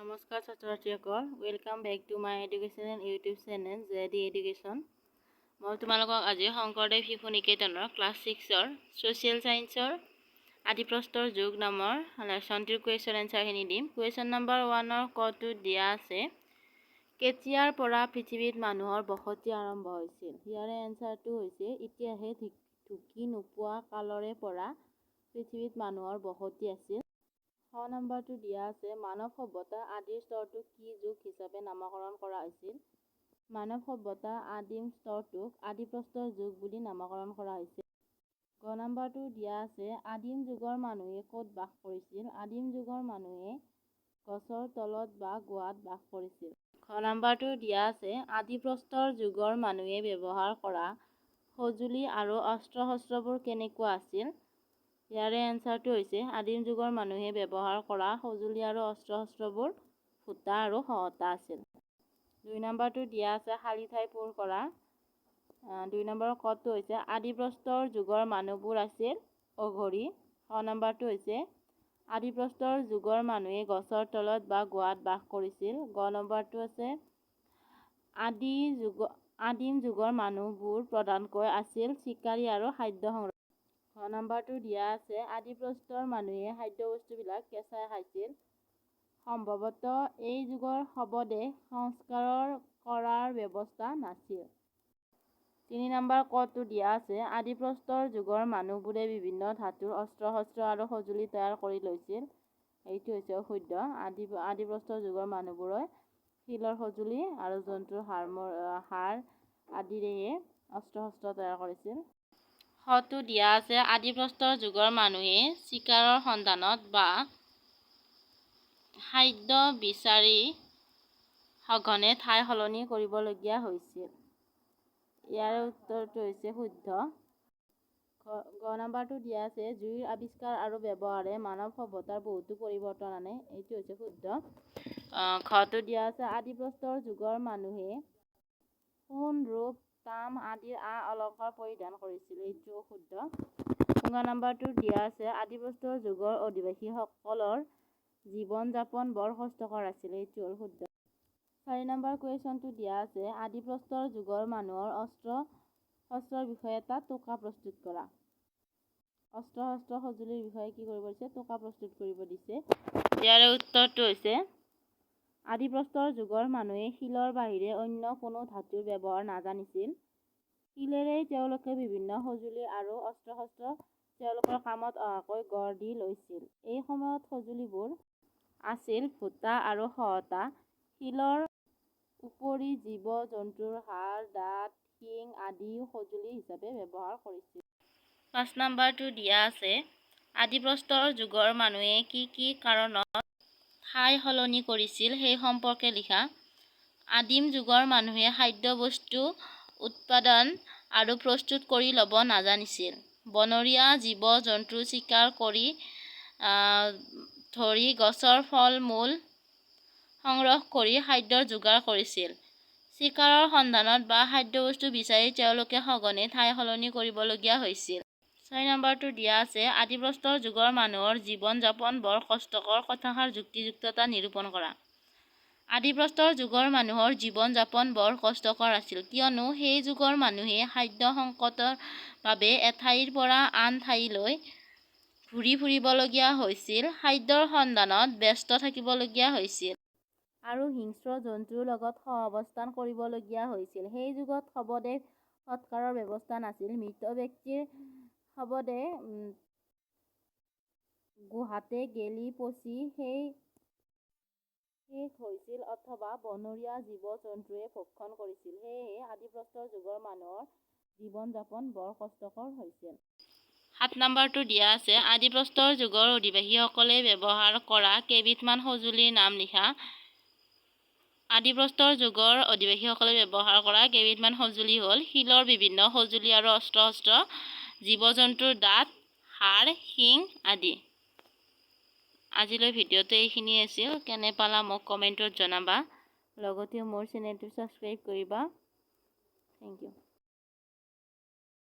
নমস্কাৰ ছাত্ৰ-ছাত্ৰীসকল, welcome back to my educational YouTube channel JD education. মই তোমালোকক আজি শংকৰদেৱ শিশু নিকেতনৰ ক্লাছ 6ৰ ছ'চিয়েল ছায়েন্সৰ আদিপ্ৰস্তৰ যুগ নামৰ লেচনটোৰ কুৱেশ্যন এনচাৰখিনি দিম। কুৱেশ্যন নম্বৰ 1ৰ কটো দিয়া আছে, কেতিয়াৰ পৰা পৃথিৱীত মানুহৰ বসতি আৰম্ভ হৈছিল? ইয়াৰে এনচাৰটো হৈছে ইতিহাসে ঢুকি নোপোৱা কালৰে পৰা পৃথিৱীত মানুহৰ বসতি আছিল। খ নম্বৰটো দিয়া আছে, মানৱ সভ্যতা আদিৰ স্তৰটোক কি যুগ হিচাপে নামকৰণ কৰা হৈছিল? মানৱ সভ্যতা আদিম স্তৰটোক আদিপ্ৰস্তৰ যুগ বুলি নামকৰণ কৰা হৈছিল। গ নম্বৰটো দিয়া আছে, আদিম যুগৰ মানুহে ক'ত বাস কৰিছিল? আদিম যুগৰ মানুহে গছৰ তলত বা গুহাত বাস কৰিছিল। খ নম্বৰটো দিয়া আছে, আদিপ্ৰস্তৰ যুগৰ মানুহে ব্যৱহাৰ কৰা সঁজুলি আৰু অস্ত্ৰ-শস্ত্ৰবোৰ কেনেকুৱা আছিল? ইয়াৰে এনচাৰটো হৈছে আদিম যুগৰ মানুহে ব্যৱহাৰ কৰা সঁজুলি আৰু অস্ত্ৰ-শস্ত্ৰবোৰ সূতা আৰু সহতা আছিল। 2 নম্বৰটো দিয়া আছে, খালী ঠাই পূৰ কৰা। 2 নম্বৰ কটো হৈছে আদিপ্ৰস্তৰ যুগৰ মানুহবোৰ আছিল অঘৰী। খ নম্বৰটো হৈছে আদিপ্ৰস্তৰ যুগৰ মানুহে গছৰ তলত বা গুহাত বাস কৰিছিল। গ নম্বৰটো আছে আদিম যুগৰ মানুহবোৰ প্ৰধানকৈ আছিল চিকাৰী আৰু খাদ্য সংগ্ৰহ। ঘ নম্বৰটো দিয়া আছে, আদিপ্ৰস্তৰ মানুহে খাদ্যবস্তুবিলাক কেঁচাই খাইছিল। সম্ভৱতঃ এই যুগৰ শৱদেহ সংস্কাৰ কৰাৰ ব্যৱস্থা নাছিল। 3 নম্বৰ কটো দিয়া আছে, আদিপ্ৰস্তৰ যুগৰ মানুহবোৰে বিভিন্ন ধাতুৰ অস্ত্ৰ-শস্ত্ৰ আৰু সঁজুলি তৈয়াৰ কৰি লৈছিল। এইটো হৈছে অশুদ্ধ। আদিপ্ৰস্তৰ যুগৰ মানুহবোৰে শিলৰ সঁজুলি আৰু জন্তুৰ হাড় আদিৰেহে অস্ত্ৰ-শস্ত্ৰ তৈয়াৰ কৰিছিল। খটো দিয়া আছে, আদিপ্ৰস্তৰ যুগৰ মানুহে চিকাৰৰ সন্ধানত বা খাদ্য বিচাৰি সঘনে ঠাই সলনি কৰিবলগীয়া হৈছিল। ইয়াৰ উত্তৰটো হৈছে শুদ্ধ। গ নম্বৰটো দিয়া আছে, জুইৰ আৱিষ্কাৰ আৰু ব্যৱহাৰে মানৱ সভ্যতাৰ বহুতো পৰিৱৰ্তন আনে। এইটো হৈছে শুদ্ধ। খটো দিয়া আছে, আদিপ্ৰস্তৰ যুগৰ মানুহে সোণ, ৰূপ, তাম আদিৰ আ-অলংকাৰ পৰিধান কৰিছিল। এইটো শুদ্ধ। 5 নম্বৰটো দিয়া আছে, আদিপ্ৰস্তৰ যুগৰ অধিবাসীসকলৰ জীৱন-যাপন বৰ কষ্টকৰ আছিল। এইটো হ'ল শুদ্ধ। 4 নম্বৰ কুৱেশ্যনটো দিয়া আছে, আদিপ্ৰস্তৰ যুগৰ মানুহৰ অস্ত্ৰ-শস্ত্ৰৰ বিষয়ে এটা টোকা প্ৰস্তুত কৰা। অস্ত্ৰ-শস্ত্ৰ সঁজুলিৰ বিষয়ে কি কৰিব দিছে? টোকা প্ৰস্তুত কৰিব দিছে। ইয়াৰে উত্তৰটো হৈছে আদিপ্ৰস্তৰ যুগৰ মানুহে শিলৰ বাহিৰে অন্য কোনো ধাতুৰ ব্যৱহাৰ নাজানিছিল। শিলেৰেই তেওঁলোকে বিভিন্ন সঁজুলি আৰু অস্ত্ৰ-শস্ত্ৰ তেওঁলোকৰ কামত অহাকৈ গঢ় দি লৈছিল। এই সময়ত সঁজুলিবোৰ আছিল ভোটা আৰু সহতা। শিলৰ উপৰি জীৱ-জন্তুৰ হাড়, দাঁত, শিং আদিও সঁজুলি হিচাপে ব্যৱহাৰ কৰিছিল। 5 নম্বৰটো দিয়া আছে, আদিপ্ৰস্তৰ যুগৰ মানুহে কি কি কাৰণত ঠাই সলনি কৰিছিল সেই সম্পৰ্কে লিখা। আদিম যুগৰ মানুহে খাদ্যবস্তু উৎপাদন আৰু প্ৰস্তুত কৰি ল'ব নাজানিছিল। বনৰীয়া জীৱ-জন্তু চিকাৰ কৰি ধৰি গছৰ ফল-মূল সংগ্ৰহ কৰি খাদ্যৰ যোগাৰ কৰিছিল। চিকাৰৰ সন্ধানত বা খাদ্যবস্তু বিচাৰি তেওঁলোকে সঘনে ঠাই সলনি কৰিবলগীয়া হৈছিল। 6 নম্বৰটো দিয়া আছে, আদিপ্ৰস্তৰ যুগৰ মানুহৰ জীৱন-যাপন বৰ কষ্টকৰ। কথাষাৰ যুক্তিযুক্ততা নিৰূপণ কৰা। আদিপ্ৰস্তৰ যুগৰ মানুহৰ জীৱন-যাপন বৰ কষ্টকৰ আছিল, কিয়নো সেই যুগৰ মানুহে খাদ্য সংকটৰ বাবে এঠাইৰ পৰা আন ঠাইলৈ ঘূৰি ফুৰিবলগীয়া হৈছিল, খাদ্যৰ সন্ধানত ব্যস্ত থাকিবলগীয়া হৈছিল আৰু হিংস্ৰ জন্তুৰ লগত সহাৱস্থান কৰিবলগীয়া হৈছিল। সেই যুগত শৱদেহ সৎকাৰৰ ব্যৱস্থা নাছিল। মৃত ব্যক্তিৰ শৱদেহ গুহাতে গেলি পচি শেষ হৈছিল অথবা বনৰীয়া জীৱ-জন্তুৱে ভক্ষণ কৰিছিল। সেয়েহে আদিপ্ৰস্তৰ যুগৰ মানুহৰ জীৱন-যাপন বৰ কষ্টকৰ হৈছিল। 7 নম্বৰটো দিয়া আছে, আদিপ্ৰস্তৰ যুগৰ অধিবাসীসকলে ব্যৱহাৰ কৰা কেইবিধমান সঁজুলিৰ নাম লিখা। আদিপ্ৰস্তৰ যুগৰ অধিবাসীসকলে ব্যৱহাৰ কৰা কেইবিধমান সঁজুলি হ'ল শিলৰ বিভিন্ন সঁজুলি আৰু অস্ত্ৰ-শস্ত্ৰ, জীৱ-জন্তুৰ দাঁত, হাড়, শিং আদি। আজিলৈ ভিডিঅ'টো এইখিনিয়ে আছিল। কেনে পালা মোক কমেণ্টত জনাবা। লগতে মোৰ চেনেলটো ছাবস্ক্ৰাইব কৰিবা। Thank U.